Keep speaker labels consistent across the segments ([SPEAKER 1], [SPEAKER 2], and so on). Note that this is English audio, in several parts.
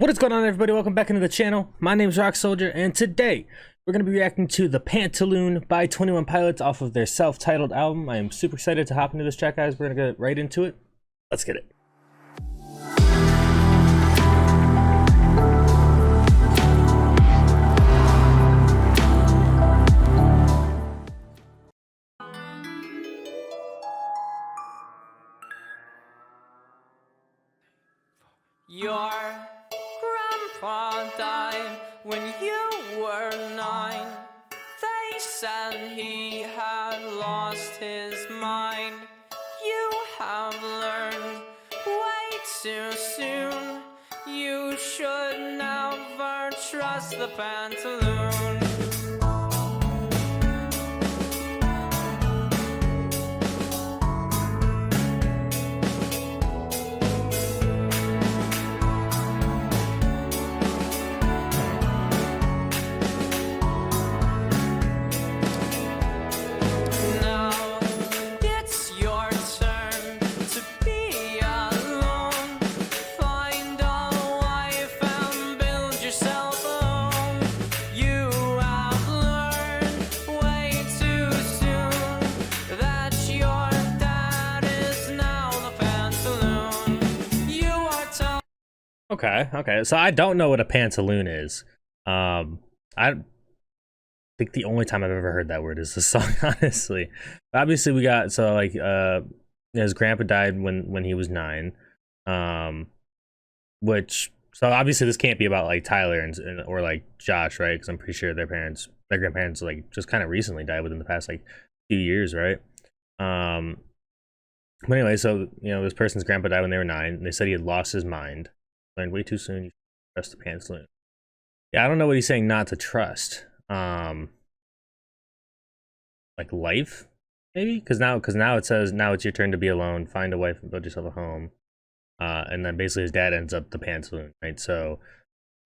[SPEAKER 1] What is going on, everybody? Welcome back into the channel. My name is Rock Soldier, and today we're going to be reacting to the Pantaloon by 21 Pilots off of their self-titled album. I am super excited to hop into this track, guys. We're going to get right into it. Let's get it.
[SPEAKER 2] Your grandpa died when you were 9. They said he had lost his mind. You have learned way too soon. You should never trust the Pantaloon.
[SPEAKER 1] Okay. So I don't know what a pantaloon is. I think the only time I've ever heard that word is the song, honestly. Obviously, we got his grandpa died when he was 9. So obviously this can't be about like Tyler and or like Josh, right? Because I'm pretty sure their grandparents like just kind of recently died within the past like few years, right? But anyway, so this person's grandpa died when they were 9, and they said he had lost his mind. Learned way too soon. You trust the Pantaloon. Yeah, I don't know what he's saying not to trust. Like life, maybe, because now it says now it's your turn to be alone. Find a wife and build yourself a home. And then basically his dad ends up the Pantaloon, right? So,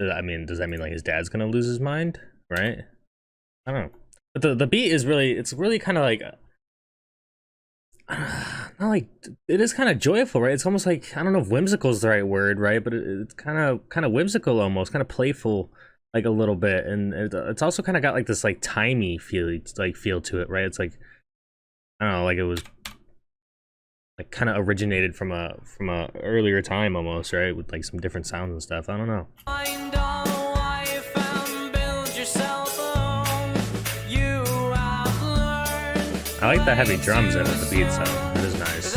[SPEAKER 1] I mean, does that mean like his dad's gonna lose his mind, right? I don't know. But the beat is really kind of like. Not like, it is kind of joyful, right? It's almost like, I don't know if whimsical is the right word, right? But it's kind of whimsical, almost kind of playful, like a little bit, and it's also kind of got like this like timey feel to it, right? It's like, I don't know, like it was like kind of originated from a earlier time almost, right? With like some different sounds and stuff. I don't know. I like the heavy drums in with the beat sound. It is nice.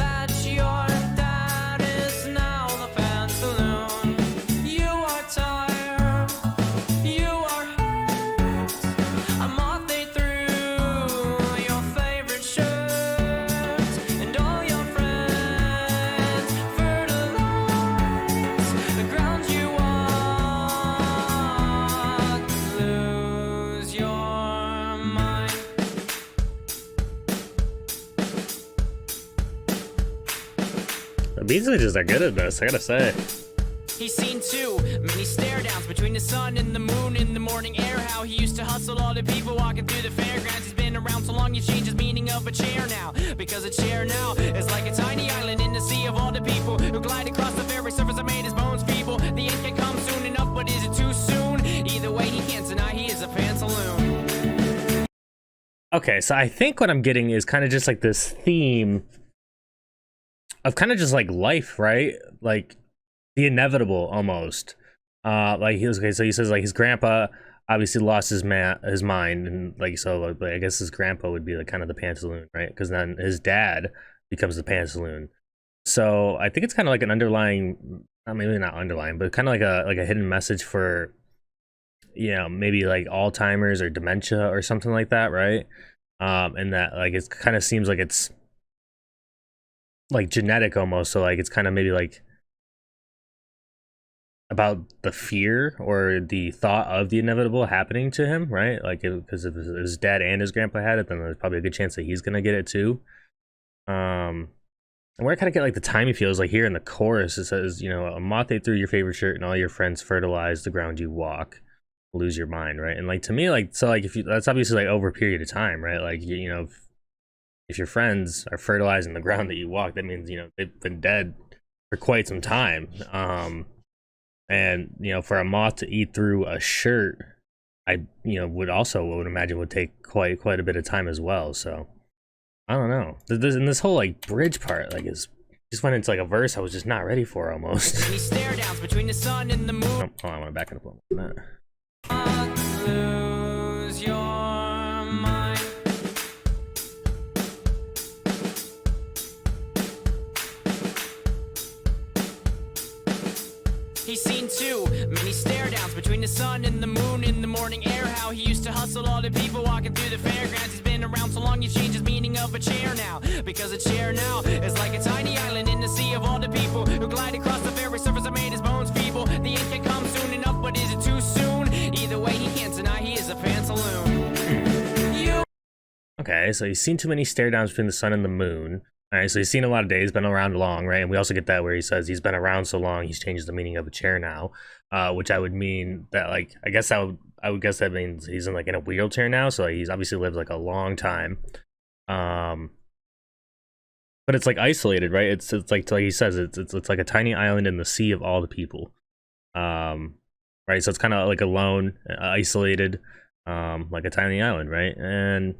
[SPEAKER 1] The beats are good at this, I gotta say.
[SPEAKER 2] He's seen too many stare downs between the sun and the moon in the morning air. How he used to hustle all the people walking through the fairgrounds. He's been around so long, he changed his meaning of a chair now. Because a chair now is like a tiny island in the sea of all the people who glide across the very surface that made his bones feeble. The end can come soon enough, but is it too soon? Either way, he can't deny he is a Pantaloon.
[SPEAKER 1] Okay, so I think what I'm getting is kind of just like this theme of kind of just like life, right? Like the inevitable almost. Like he was, okay, so he says like his grandpa obviously lost his mind, and like so like, I guess his grandpa would be like kind of the Pantaloon, right? Because then his dad becomes the Pantaloon. So I think it's kind of like an underlying, maybe not underlying, but kind of like a hidden message for, maybe like Alzheimer's or dementia or something like that, right? And that like it kind of seems like it's like genetic almost, so like it's kind of maybe like about the fear or the thought of the inevitable happening to him, right? Like because if his dad and his grandpa had it, then there's probably a good chance that he's gonna get it too. And where I kind of get like the timey feels like here in the chorus, it says, a moth ate through your favorite shirt and all your friends fertilize the ground you walk, lose your mind, right? And like to me, like, so like if you, that's obviously like over a period of time, right? Like if your friends are fertilizing the ground that you walk, that means they've been dead for quite some time. And for a moth to eat through a shirt, I would imagine would take quite a bit of time as well. So I don't know. This whole like bridge part just went into like a verse I was just not ready for almost.
[SPEAKER 2] He stare downs between the sun and the moon.
[SPEAKER 1] Oh, hold on, I want to back it up a little bit.
[SPEAKER 2] Lose your mind. He's seen too many stare downs between the sun and the moon in the morning air. How he used to hustle all the people walking through the fairgrounds. He's been around so long, he changed his meaning of a chair now. Because a chair now is like a tiny island in the sea of all the people who glide across the very surface that made his bones feeble. The end can come soon enough, but is it too soon? Either way, he can't deny he is a pantaloon.
[SPEAKER 1] Okay, so he's seen too many stare downs between the sun and the moon. All right, so he's seen a lot of days, been around long, right? And we also get that where he says he's been around so long, he's changed the meaning of a chair now, which I would mean that, like, I would guess that means he's in a wheelchair now. So like, he's obviously lived like a long time, but it's like isolated, right? It's like he says it's like a tiny island in the sea of all the people, right? So it's kind of like alone, isolated, like a tiny island, right? And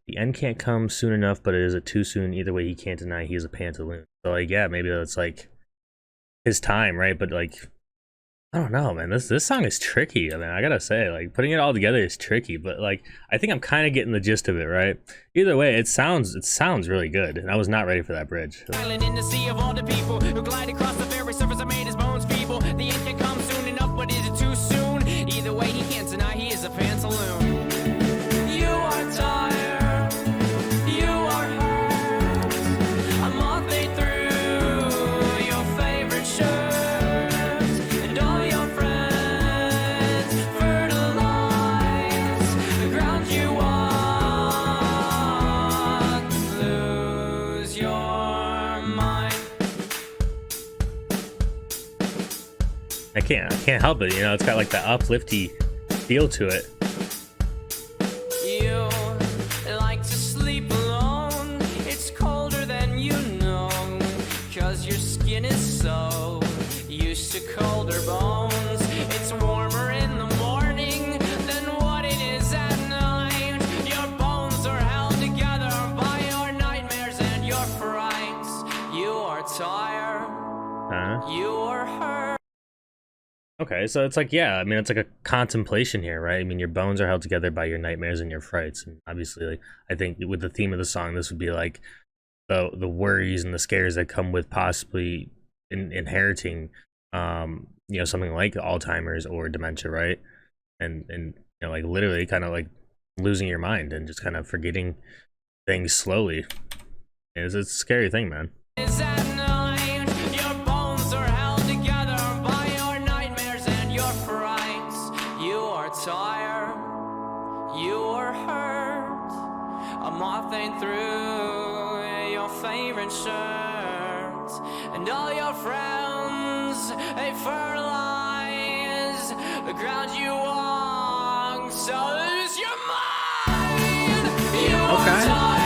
[SPEAKER 1] the end can't come soon enough, but is it too soon? Either way, he can't deny he is a pantaloon. So like, yeah, maybe that's like his time, right? But like, I don't know, man. This song is tricky. I mean, I gotta say, like, putting it all together is tricky. But like, I think I'm kind of getting the gist of it, right? Either way, it sounds really good, and I was not ready for that bridge.
[SPEAKER 2] Island in the sea of all the people who glide across the very surface that made his bones feeble. The end can come soon enough, but is it too soon? Either way, he can't deny he is a pantaloon. You are tired.
[SPEAKER 1] I can't help it, it's got like the uplifty feel to it.
[SPEAKER 2] You like to sleep alone. It's colder than you know, 'cause your skin is so used to colder bones. It's warmer in the morning than what it is at night. Your bones are held together by your nightmares and your frights. You are tired. You are hurt.
[SPEAKER 1] Okay, so it's like, yeah, I mean, it's like a contemplation here, right? I mean, your bones are held together by your nightmares and your frights. And obviously, like, I think with the theme of the song, this would be like the worries and the scares that come with possibly inheriting, something like Alzheimer's or dementia, right? And like literally kind of like losing your mind and just kind of forgetting things slowly. It's a scary thing, man.
[SPEAKER 2] Is that night, your bones are held together by your nightmares and your frights. You are tired, you are hurt. A moth ain't through your favorite shirt, and all your friends, they fertilize the ground you walk. So lose your mind. You are tired.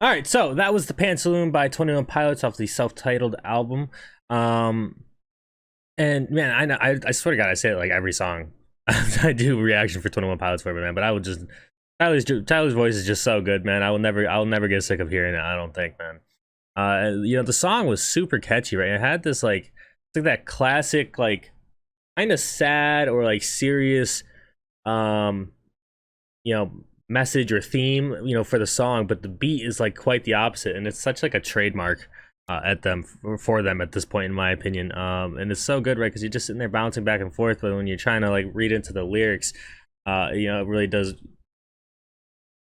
[SPEAKER 1] All right, so that was the Pantaloon by 21 Pilots off the self-titled album. And man, I swear to God, I say it like every song. I do reaction for 21 Pilots for it, man. But I would just Tyler's voice is just so good, man. I'll never get sick of hearing it. I don't think, man. The song was super catchy, right? It had this like that classic like kind of sad or like serious, message or theme, for the song, but the beat is like quite the opposite, and it's such like a trademark for them at this point, in my opinion. And it's so good, right? Because you're just sitting there bouncing back and forth, but when you're trying to like read into the lyrics, it really does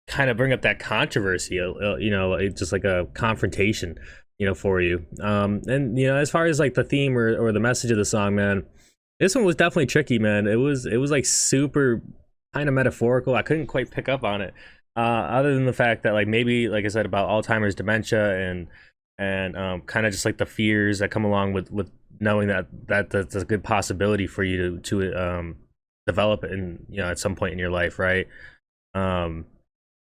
[SPEAKER 1] kind of bring up that controversy, it's just like a confrontation, for you. And as far as like the theme or the message of the song, man, this one was definitely tricky, man. It was like super kind of metaphorical. I couldn't quite pick up on it, other than the fact that like maybe like I said about Alzheimer's, dementia, and kind of just like the fears that come along with knowing that's a good possibility for you to develop in, you know, at some point in your life, right? Um,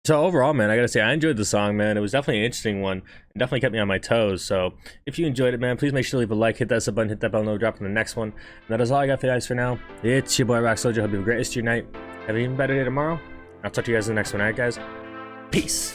[SPEAKER 1] so overall, man, I gotta say I enjoyed the song, man. It was definitely an interesting one. It definitely kept me on my toes. So if you enjoyed it, man, please make sure to leave a like, hit that sub button, hit that bell, no dropping the next one. And that is all I got for you guys for now. It's your boy Rock Soldier. Hope you have a great rest of your night. Have an even better day tomorrow. I'll talk to you guys in the next one. Alright, guys. Peace.